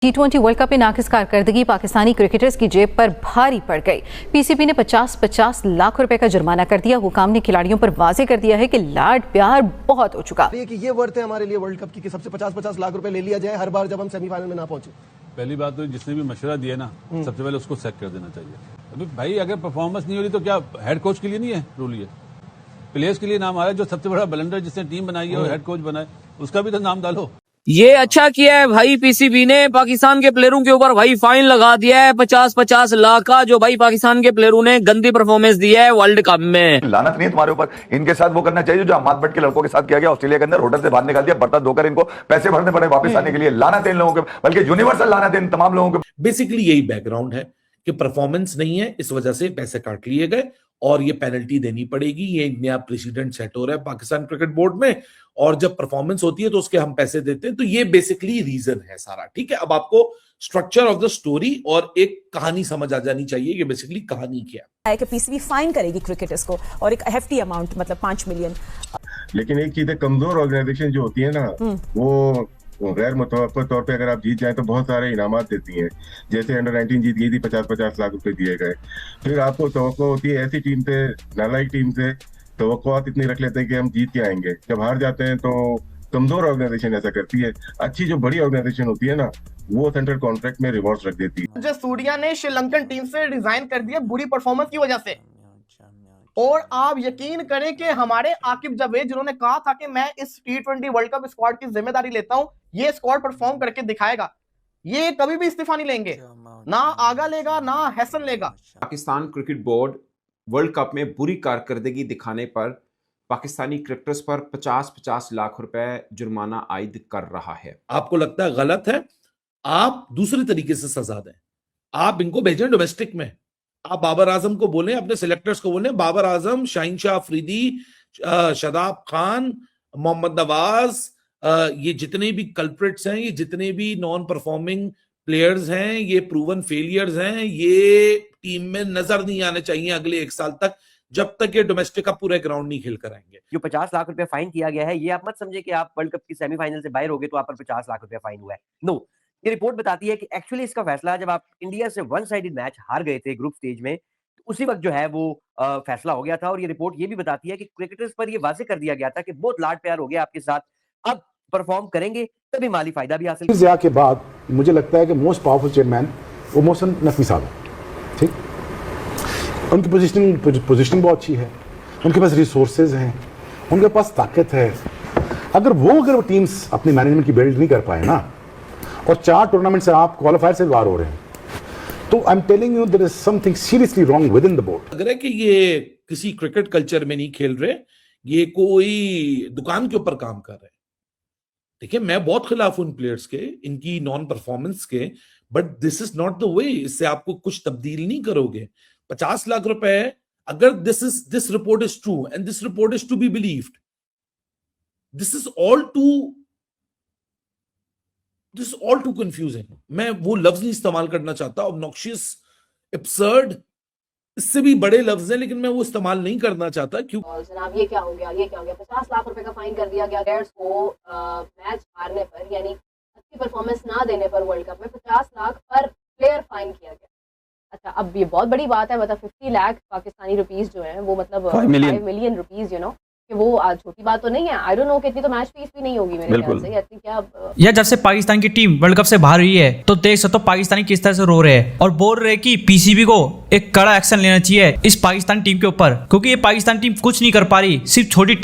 T20 world cup में नाकिस कारकर्दगी Pakistani cricketers की जेब पर भारी पड़ गई। पीसीबी ने 50-50 लाख रुपए का जुर्माना कर दिया। हुकाम ने खिलाड़ियों पर वाजे कर दिया है कि लाड प्यार बहुत हो चुका। ये वर्थ है हमारे लिए वर्ल्ड कप की कि सबसे 50-50 लाख रुपए ले लिया जाए हर बार जब हम सेमीफाइनल में ना पहुंचे। पहली बात तो जिसने भी मशवरा दिया ना, सबसे पहले उसको सेक कर देना चाहिए। अभी भाई अगर परफॉर्मेंस नहीं हो रही तो क्या हेड कोच के लिए नहीं है रूल, ये प्लेयर्स के लिए नाम आ रहा है। जो सबसे बड़ा बलंडर जिसने टीम बनाई है और हेड कोच बनाए, उसका भी तो नाम डालो। ये अच्छा किया है भाई पीसीबी ने, पाकिस्तान के प्लेयरों के ऊपर भाई फाइन लगा दिया है 50-50 लाख का, जो भाई पाकिस्तान के प्लेयरों ने गंदी परफॉर्मेंस दी है वर्ल्ड कप में। लानत नहीं है तुम्हारे ऊपर, इनके साथ वो करना चाहिए जो अहमद भट्ट के लड़कों के साथ किया गया ऑस्ट्रेलिया के अंदर। होटल से बाहर निकाल दिया, बर्तन धोकर इनको पैसे भरने पड़े वापस आने के लिए। लानत है इन लोगों के, बल्कि यूनिवर्सल लानत है इन तमाम लोगों के। बेसिकली यही बैकग्राउंड है कि परफॉर्मेंस नहीं है, इस वजह से पैसे काट लिए गए और ये पेनल्टी देनी पड़ेगी। ये एक नया प्रेसिडेंट सेट हो रहा है पाकिस्तान क्रिकेट बोर्ड में, और जब परफॉर्मेंस होती है तो उसके हम पैसे देते हैं। तो ये बेसिकली रीजन है सारा। ठीक है, अब आपको स्ट्रक्चर ऑफ द स्टोरी और एक कहानी समझ आ जानी चाहिए कि बेसिकली कहानी क्या है कि पीसीबी फाइन करेगी क्रिकेटर्स को, और एक हेफ्टी अमाउंट, मतलब 5 मिलियन। लेकिन एक चीज है, कमजोर ऑर्गेनाइजेशन जो होती है ना, वो गैर मुतवक्किल तौर पे अगर आप जीत जाए तो बहुत सारे इनामात देती हैं। जैसे अंडर 19 जीत गई थी, 50-50 लाख रुपए दिए गए। फिर आपको तवक्को होती है ऐसी टीम से, नालायक टीम से तवक्कुआत इतनी रख लेते हैं कि हम जीत के आएंगे। जब हार जाते हैं तो कमजोर ऑर्गेनाइजेशन ऐसा करती है। अच्छी जो बड़ी ऑर्गेनाइजेशन होती है ना, वो सेंट्रल कॉन्ट्रैक्ट में रिवॉर्ड्स रख देती है। जसूरिया ने श्रीलंकन टीम से रिजाइन कर दिया बुरी परफॉर्मेंस की वजह से। और आप यकीन करें कि हमारे आकिब जावेद जिन्होंने कहा था कि मैं इस T20 वर्ल्ड कप स्क्वाड की जिम्मेदारी लेता हूं, ये स्क्वाड परफॉर्म करके दिखाएगा, ये कभी भी इस्तीफा नहीं लेंगे। ना आगा लेगा ना हैसन लेगा। Pakistan cricket board world cup में बुरी कारकर्दगी दिखाने पर पाकिस्तानी क्रिकेटर्स पर 50-50 लाख रुपए जुर्माना आयद कर रहा है। आपको लगता है गलत है, आप दूसरे तरीके से सजा दें। आप इनको भेजें डोमेस्टिक में। आप बाबर आजम को बोलें, अपने सिलेक्टर्स को बोलें, बाबर आजम, शाहीन शाह अफरीदी, शादाब खान, मोहम्मद नवाज, ये जितने भी कल्प्रिट्स हैं, ये जितने भी नॉन परफॉर्मिंग प्लेयर्स हैं, ये प्रूवन फेलियर्स हैं, ये टीम में नजर नहीं आने चाहिए अगले 1 साल तक, जब तक ये डोमेस्टिक का पूरा ग्राउंड नहीं खेल कर आएंगे। जो 50 लाख रुपए फाइन किया गया है, ये आप मत समझे कि आप वर्ल्ड कप की सेमीफाइनल से बाहर हो गए तो आप पर 50 लाख रुपए फाइन हुआ है। नो, ये रिपोर्ट बताती है कि एक्चुअली इसका फैसला जब आप इंडिया से वन साइडेड मैच हार गए थे ग्रुप स्टेज में, तो उसी वक्त जो है वो फैसला हो गया था। और ये रिपोर्ट ये भी बताती है कि क्रिकेटर्स पर ये वाजे कर दिया गया था कि बहुत लाड प्यार हो गया आपके साथ, अब परफॉर्म करेंगे तभी माली फायदा भी हासिल। जिया के बाद मुझे लगता है कि मोस्ट पावरफुल चेयरमैन वो मोहसिन नकवी साहब है। ठीक, उनकी पोजीशनिंग बहुत अच्छी है, उनके पास रिसोर्सेज हैं, उनके पास ताकत है। अगर वो टीम्स अपनी मैनेजमेंट की बिल्ड नहीं कर पाए ना, और 4 टूर्नामेंट से आप क्वालिफायर से बाहर हो रहे हैं, तो I am telling you there is something seriously wrong within the board. अगर है कि ये किसी क्रिकेट कल्चर में नहीं खेल रहे, ये कोई दुकान के ऊपर काम कर रहे हैं। देखिए, मैं बहुत खिलाफ हूं इन प्लेयर्स के, इनकी नॉन परफॉर्मेंस के, but this is not the way. इससे आपको कुछ तब्दील नहीं करोगे। 50 लाख रुपए, अगर this report is true and this report is to be believed, this is all too confusing. मैं वो लफ्ज नहीं इस्तेमाल करना चाहता, ऑब्नॉक्शियस, एब्सर्ड, इससे भी बड़े लफ्ज हैं, लेकिन मैं वो इस्तेमाल नहीं करना चाहता। क्यों जनाब, ये क्या हो गया, 50 लाख रुपए का फाइन कर दिया गया प्लेयर्स को मैच हारने पर, यानी अच्छी परफॉर्मेंस ना देने पर वर्ल्ड कप में 50 लाख पर प्लेयर फाइन किया गया। अच्छा, अब ये बहुत बड़ी बात है, मतलब 50 लाख पाकिस्तानी रुपीस जो है वो मतलब 5 मिलियन रुपीस, कि वो आज छोटी बात तो नहीं है। आई डोंट नो, कितनी तो मैच फीस भी नहीं होगी मेरे ख्याल से। या जब से पाकिस्तान की टीम वर्ल्ड कप से बाहर हुई है, तो देख सकते हो पाकिस्तानी किस तरह से रो रहे हैं और बोल रहे हैं कि पीसीबी को एक कड़ा एक्शन लेना चाहिए इस पाकिस्तान टीम के ऊपर, क्योंकि ये पाकिस्तान टीम कुछ नहीं कर पा रही। सिर्फ छोटी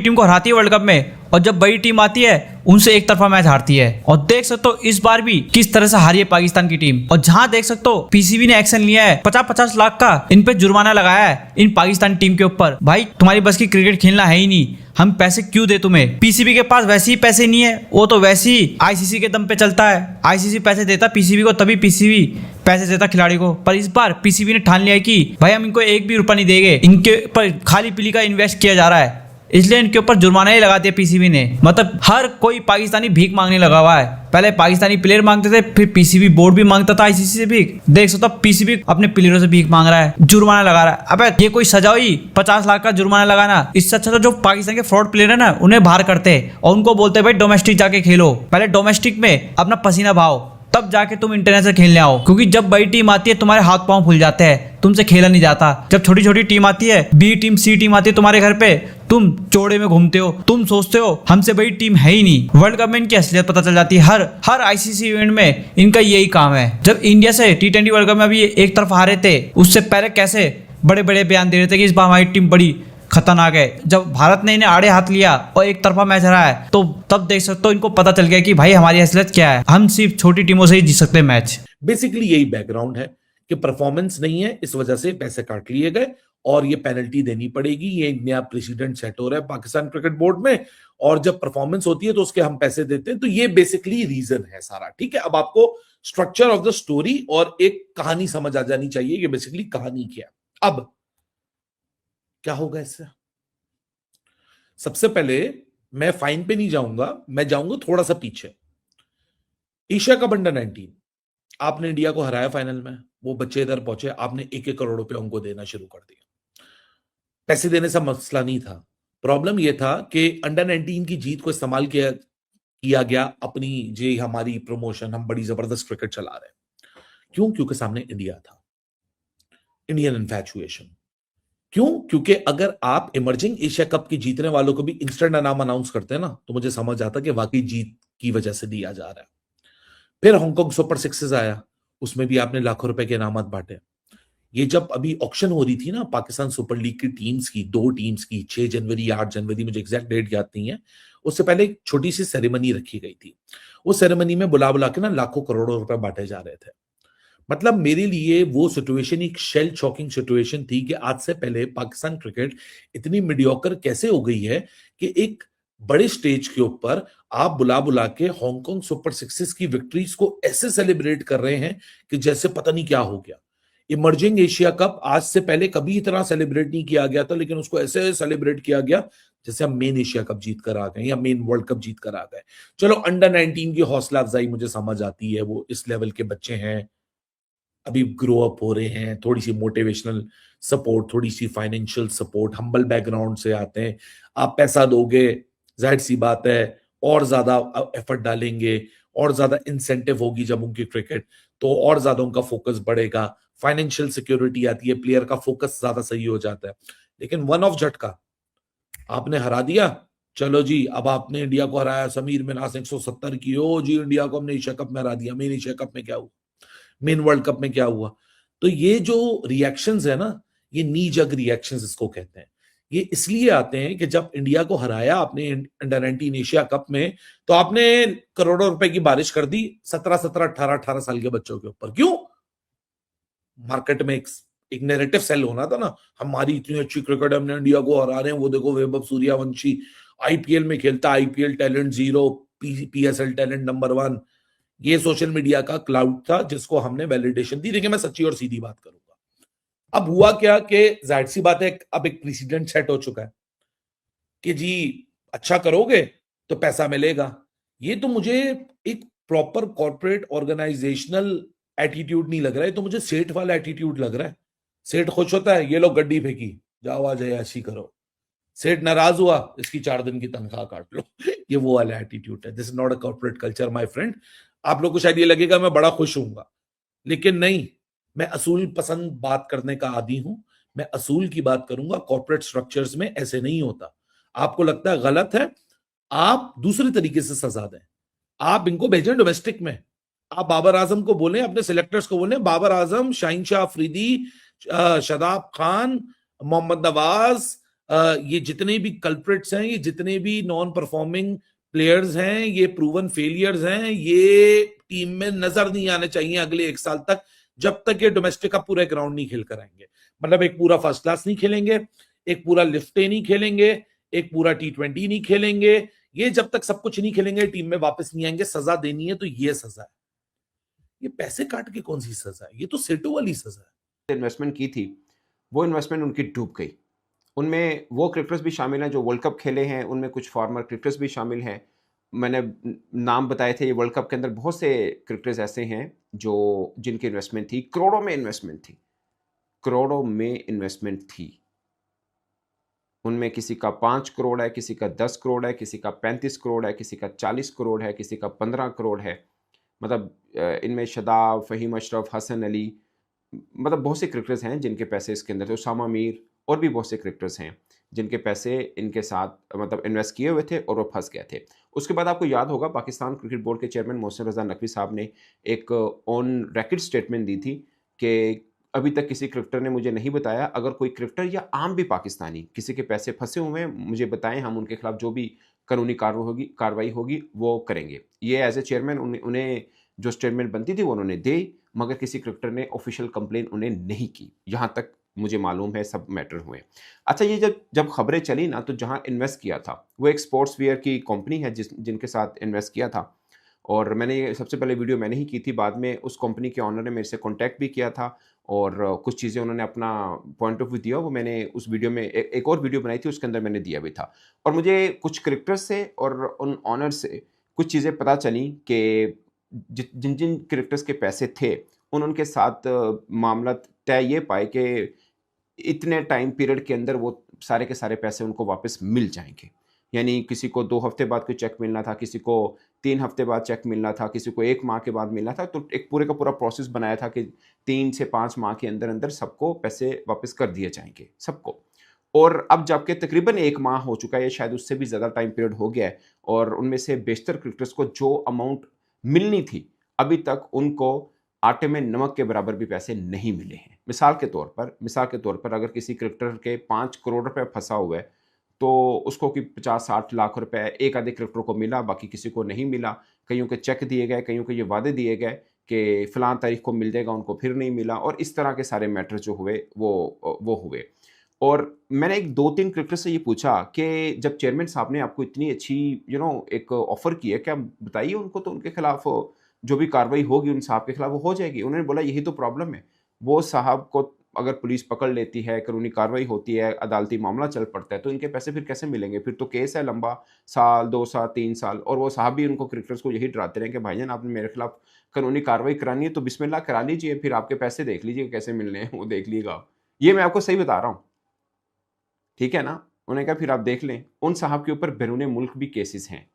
टीम को हराती है वर्ल्ड कप में, और जब बड़ी टीम आती है उनसे एक तरफा मैच हारती है। और देख सकते हो इस बार भी किस तरह से हारी है पाकिस्तान की टीम। और जहां देख सकते हो पीसीबी ने एक्शन लिया है, 50-50 लाख का इन पे जुर्माना लगाया है इन पाकिस्तान टीम के ऊपर। भाई, तुम्हारी बस की क्रिकेट खेलना है ही नहीं, हम पैसे क्यों दे तुम्हें? पीसीबी के पास वैसे ही पैसे नहीं है, वो तो वैसे ही आईसीसी के दम पे चलता है। आईसीसी पैसे देता पीसीबी को, तभी पीसीबी पैसे देता खिलाड़ी को। पर इस बार पीसीबी ने ठान लिया है कि भाई हम इनको 1 भी रुपया नहीं देंगे, इनके पर खाली पीली का इन्वेस्ट किया जा रहा है। इसलिए इनके ऊपर जुर्माना ही लगा दिया पीसीबी ने। मतलब हर कोई पाकिस्तानी भीख मांगने लगा हुआ है। पहले पाकिस्तानी प्लेयर मांगते थे, फिर पीसीबी बोर्ड भी मांगता था आईसीसी से भीख। देख सकते हो पीसीबी अपने प्लेयरों से भीख मांग रहा है, जुर्माना लगा रहा है। अबे ये कोई सजा हुई 50 लाख का जुर्माना लगाना? इससे अच्छा तो जो पाकिस्तान के फ्रॉड प्लेयर है ना, उन्हें बाहर करते और उनको बोलते भाई डोमेस्टिक जाके खेलो। पहले डोमेस्टिक में अपना पसीना बहाओ, तब जाके तुम इंटरनेशनल खेलने आओ। क्योंकि जब बड़ी टीम आती है तुम्हारे हाथ पांव फूल जाते हैं, तुमसे खेला नहीं जाता। जब छोटी छोटी टीम आती है, बी टीम सी टीम आती है तुम्हारे घर पे, तुम चौड़े में घूमते हो, तुम सोचते हो हमसे बड़ी टीम है ही नहीं। वर्ल्ड कप में इनकी असलियत पता चल जाती है। हर आईसीसी इवेंट में इनका यही काम है। जब इंडिया से T20 वर्ल्ड कप में अभी एक तरफ हारे थे, उससे पहले कैसे बड़े बड़े बयान दे रहे थे कि इस बार हमारी टीम बड़ी खतरनाक है। जब भारत ने इन्हें आड़े हाथ लिया और एक तरफा मैच हराया है, तो तब देख सकते हो इनको पता चल गया कि भाई हमारी असलियत क्या है, हम सिर्फ छोटी टीमों से ही जीत सकते हैं मैच। बेसिकली यही बैकग्राउंड है कि परफॉर्मेंस नहीं है, इस वजह से पैसे काट लिए गए और ये पेनल्टी देनी पड़ेगी। ये नया प्रेसिडेंट सेट हो रहा है पाकिस्तान क्रिकेट बोर्ड में, और जब परफॉर्मेंस होती है तो उसके हम पैसे देते हैं। तो ये बेसिकली रीजन है सारा। ठीक है, अब आपको स्ट्रक्चर ऑफ द स्टोरी और एक कहानी समझ आ जानी चाहिए कि बेसिकली कहानी क्या है। अब क्या होगा इससे? सबसे पहले मैं फाइन पे नहीं जाऊंगा, मैं जाऊंगा थोड़ा सा पीछे। एशिया कप अंडर 19 आपने इंडिया को हराया फाइनल में, वो बच्चे इधर पहुंचे, आपने 1-1 करोड़ रुपए उनको देना शुरू कर दिया। पैसे देने से मसला नहीं था, प्रॉब्लम यह था कि अंडर 19 की जीत को इस्तेमाल किया गया अपनी जे हमारी प्रमोशन, हम बड़ी जबरदस्त क्रिकेट चला रहे हैं। क्यों? क्योंकि सामने इंडिया था, इंडियन इन्फैचुएशन। क्यों? क्योंकि अगर आप इमर्जिंग एशिया कप की जीतने वालों को भी इंस्टेंट नाम अनाउंस करते हैं ना, तो मुझे समझ आता कि वाकई जीत की वजह से दिया जा रहा है। फिर हांगकांग सुपर सिक्सेस आया, उसमें भी आपने लाखों रुपए के इनामत बांटे। ये जब अभी ऑक्शन हो रही थी ना पाकिस्तान सुपर लीग की टीम्स की, 2 टीम्स की, 6 जनवरी 8 जनवरी, मुझे एग्जैक्ट डेट याद नहीं है, उससे पहले एक छोटी सी सेरेमनी रखी गई थी। वो सेरेमनी में बुला बुला के ना लाखों करोड़ों रुपए बांटे जा रहे थे। मतलब मेरे लिए वो सिचुएशन एक शेल शॉकिंग सिचुएशन थी कि आज से पहले पाकिस्तान क्रिकेट इतनी मीडियोकर कैसे हो गई है कि एक बड़े स्टेज के ऊपर आप बुला बुला के हांगकांग सुपर सिक्सेस की विक्ट्रीज को ऐसे सेलिब्रेट कर रहे हैं कि जैसे पता नहीं क्या हो गया। इमर्जिंग एशिया कप आज से पहले कभी इतना सेलिब्रेट नहीं किया गया था, लेकिन उसको ऐसे सेलिब्रेट किया गया जैसे हम मेन एशिया कप जीत कर आ गए या मेन वर्ल्ड कप जीत कर आ गए। चलो अंडर 19 की हौसला अफजाई मुझे समझ आती है, वो इस लेवल के बच्चे हैं, अभी ग्रो अप हो रहे हैं, थोड़ी सी मोटिवेशनल सपोर्ट, थोड़ी सी फाइनेंशियल सपोर्ट, हम्बल बैकग्राउंड से आते हैं। आप पैसा दोगे, जाहिर सी बात है और ज्यादा एफर्ट डालेंगे, और ज्यादा इंसेंटिव होगी जब उनकी क्रिकेट, तो और ज्यादा उनका फोकस बढ़ेगा, फाइनेंशियल सिक्योरिटी आती है, प्लेयर का फोकस ज्यादा सही हो जाता है। लेकिन वन ऑफ झटका आपने हरा दिया, चलो जी अब आपने इंडिया को हराया, समीर मिनास 170 की, ओ जी इंडिया को हमने एशिया कप में हरा दिया। मेन एशिया कप में क्या हुआ, मेन वर्ल्ड कप में क्या हुआ? तो ये जो रिएक्शंस है ना, ये नी जग रिएक्शंस इसको कहते हैं। ये इसलिए आते हैं कि जब इंडिया को हराया आपने अंडर 19 एशिया कप में, तो आपने करोड़ों रुपए की बारिश कर दी 17, 18 साल के बच्चों के ऊपर। क्यों? मार्केट में एक नैरेटिव सेल होना था ना, हमारी इतनी अच्छी क्रिकेट, हमने इंडिया को हरा रहे हैं, वो देखो वैभव सूर्यवंशी आईपीएल में खेलता, IPL talent 0, PSL talent number 1। ये सोशल मीडिया का क्लाउड था जिसको हमने वैलिडेशन दी। देखिए मैं सच्ची और सीधी बात करूंगा, अब हुआ क्या कि जाहिर सी बात है अब एक प्रेसिडेंट सेट हो चुका है कि जी अच्छा करोगे तो पैसा मिलेगा। ये तो मुझे एक प्रॉपर कॉर्पोरेट ऑर्गेनाइजेशनल एटीट्यूड नहीं लग रहा है, तो मुझे सेठ वाला एटीट्यूड लग रहा है। सेठ खुश होता है, ये लो गड्डी फेंकी, जाओ आज ऐसी करो। सेठ नाराज हुआ, इसकी 4 दिन की तनख्वाह काट लो। ये वो वाला एटीट्यूड है। This is not a corporate culture my friend. आप लोग को शायद ये लगेगा मैं बड़ा खुश हूंगा, लेकिन नहीं, मैं असूल पसंद बात करने का आदी हूं। मैं असूल की बात करूंगा। कॉर्पोरेट स्ट्रक्चर्स में ऐसे नहीं होता। आपको लगता है गलत है, आप दूसरे तरीके से सजा दें। आप इनको भेजें डोमेस्टिक में, आप बाबर आजम को बोलें, अपने सिलेक्टर्स को बोलें, बाबर आजम, शाहीन शाह अफरीदी, शादाब खान, मोहम्मद नवाज, ये जितने भी कल्प्रिट्स हैं, ये जितने भी नॉन परफॉर्मिंग प्लेयर्स हैं, ये प्रूवन फेलियर्स हैं, ये टीम में नजर नहीं आने चाहिए अगले 1 साल तक, जब तक ये डोमेस्टिक का पूरा ग्राउंड नहीं खेल कर आएंगे। मतलब एक पूरा फर्स्ट क्लास नहीं खेलेंगे, एक पूरा लिफ्ट नहीं खेलेंगे, एक पूरा T20 नहीं खेलेंगे। ये जब तक सब कुछ नहीं खेलेंगे टीम में वापस नहीं आएंगे। सजा देनी है तो ये सजा है। ये पैसे काट के कौन सी सजा है? ये तो सेटो वाली सजा है। इन्वेस्टमेंट की थी, वो इन्वेस्टमेंट उनकी डूब गई। उनमें वो क्रिकेटर्स भी शामिल हैं जो वर्ल्ड कप खेले हैं, उनमें कुछ फॉर्मर क्रिकेटर्स भी शामिल हैं। मैंने नाम बताए थे, ये वर्ल्ड कप के अंदर बहुत से क्रिकेटर्स ऐसे हैं जो जिनकी इन्वेस्टमेंट थी, करोड़ों में इन्वेस्टमेंट थी, करोड़ों में इन्वेस्टमेंट थी। उनमें किसी का 5 करोड़ है, किसी का 10 करोड़ है, किसी का 35 करोड़ है, किसी का 40 करोड़ है, किसी का 15 करोड़ है। मतलब इनमें शदाब, फ़हीम अशरफ, हसन अली, मतलब बहुत से क्रिकेटर्स हैं जिनके पैसे इसके अंदर थे, उसामा मीर और भी बहुत से क्रिकेटर्स हैं जिनके पैसे इनके साथ मतलब इन्वेस्ट किए हुए थे और वो फंस गए थे। उसके बाद आपको याद होगा पाकिस्तान क्रिकेट बोर्ड के चेयरमैन मोहसिन रज़ा नकवी साहब ने एक ऑन रिकॉर्ड स्टेटमेंट दी थी कि अभी तक किसी क्रिकेटर ने मुझे नहीं बताया, अगर कोई क्रिकेटर या आम भी पाकिस्तानी किसी के पैसे फंसे हुए हैं मुझे बताएं, हम उनके खिलाफ जो भी कानूनी कार्रवाई होगी वो करेंगे। ये एज ए चेयरमैन उन्हें जो स्टेटमेंट बनती थी वो उन्होंने दी, मगर किसी क्रिकेटर ने ऑफिशियल कंप्लेन उन्हें नहीं की, यहाँ तक मुझे मालूम है सब मैटर हुए। अच्छा, ये जब खबरें चली ना, तो जहाँ इन्वेस्ट किया था वो एक स्पोर्ट्स वियर की कंपनी है जिनके साथ इन्वेस्ट किया था, और मैंने ये सबसे पहले वीडियो मैंने ही की थी, बाद में उस कंपनी के ऑनर ने मेरे से कांटेक्ट भी किया था और कुछ चीज़ें उन्होंने अपना पॉइंट ऑफ व्यू दिया, वो मैंने उस वीडियो में एक और वीडियो बनाई थी, उसके अंदर मैंने दिया भी था। और मुझे कुछ क्रिकेटर्स से और उन ऑनर से कुछ चीज़ें पता चली कि जिन जिन क्रिकेटर्स के पैसे थे उनके साथ मामला तय ये पाए कि इतने टाइम पीरियड के अंदर वो सारे के सारे पैसे उनको वापस मिल जाएंगे। यानी किसी को 2 हफ्ते बाद कोई चेक मिलना था, किसी को 3 हफ्ते बाद चेक मिलना था, किसी को 1 माह के बाद मिलना था। तो एक पूरे का पूरा प्रोसेस बनाया था कि 3 से 5 माह के अंदर अंदर सबको पैसे वापस कर दिए जाएंगे, सबको। और अब जबकि तकरीबन 1 माह हो चुका है, शायद उससे भी ज़्यादा टाइम पीरियड हो गया है, और उनमें से बेशतर क्रिकेटर्स को जो अमाउंट मिलनी थी अभी तक उनको आटे में नमक के बराबर भी पैसे नहीं मिले हैं। मिसाल के तौर पर अगर किसी क्रिकेटर के 5 करोड़ रुपए फंसा हुआ है तो उसको कि 50-60 लाख रुपए एक आधे क्रिकेटर को मिला, बाकी किसी को नहीं मिला। कईयों के चेक दिए गए, कईयों के ये वादे दिए गए कि फ़लाँ तारीख को मिल जाएगा, उनको फिर नहीं मिला, और इस तरह के सारे मैटर जो हुए वो हुए। और मैंने एक 2-3 क्रिकेटर से ये पूछा कि जब चेयरमैन साहब ने आपको इतनी अच्छी एक ऑफ़र की है, क्या बताइए उनको, तो उनके खिलाफ जो भी कार्रवाई होगी उन साहब के खिलाफ वो हो जाएगी। उन्होंने बोला यही तो प्रॉब्लम है, वो साहब को अगर पुलिस पकड़ लेती है, कानूनी कार्रवाई होती है, अदालती मामला चल पड़ता है, तो इनके पैसे फिर कैसे मिलेंगे? फिर तो केस है लंबा, साल 2 साल 3 साल। और वो साहब भी उनको क्रिकेटर्स को यही डराते रहे कि भाईजान आपने मेरे खिलाफ कानूनी कार्रवाई करानी है तो बिस्मिल्लाह करा लीजिए, फिर आपके पैसे देख लीजिए कैसे मिलने हैं, वो देख लीजिएगा। ये मैं आपको सही बता रहा हूँ, ठीक है ना? उन्होंने कहा फिर आप देख लें। उन साहब के ऊपर बैरून मुल्क भी केसेस हैं,